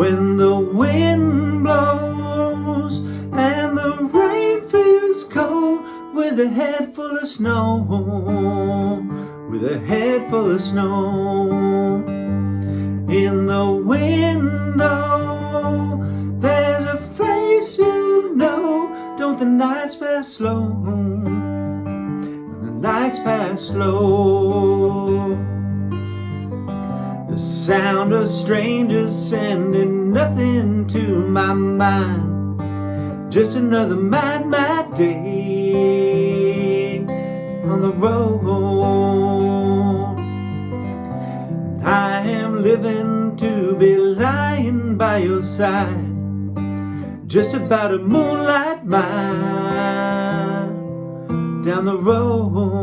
When the wind blows and the rain feels cold, with a head full of snow, with a head full of snow. In the window there's a face you know. Don't the nights pass slow? The nights pass slow. The sound of strangers sending nothing to my mind. Just another mad, mad day on the road. I am living to be lying by your side. Just about a moonlight mile down the road.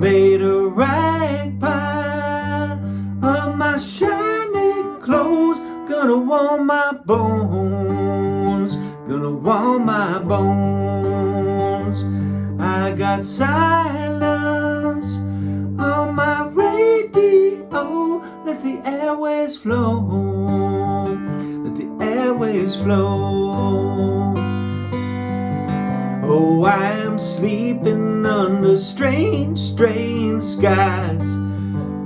Made a rag pile of my shiny clothes. Gonna warm my bones, gonna warm my bones. I got silence on my radio. Let the airways flow, let the airways flow. Oh, I am sleeping under strange, strange skies.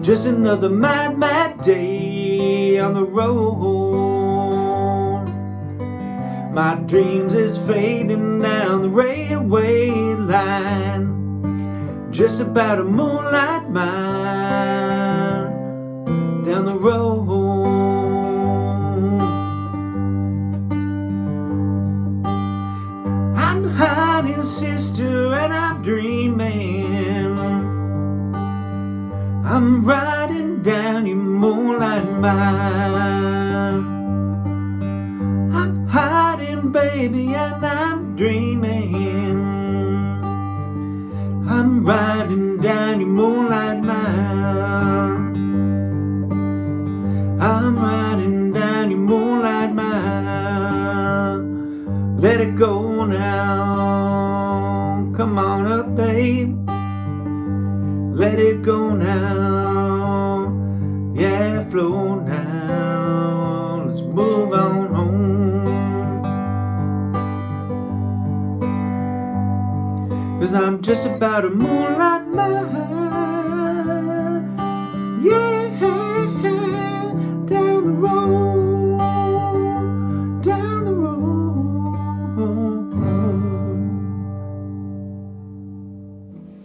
Just another mad, mad day on the road. My dreams is fading down the railway line. Just about a moonlight mile down the road. I'm hiding, sister, and I'm dreaming. I'm riding down your moonlight mile. I'm hiding, baby, and I'm dreaming. I'm riding down your moonlight mile. I'm riding down your moonlight mile. Let it go now. Come on up, babe. Let it go now. Yeah, flow now. Let's move on home. 'Cause I'm just about a moonlight mile. Yeah.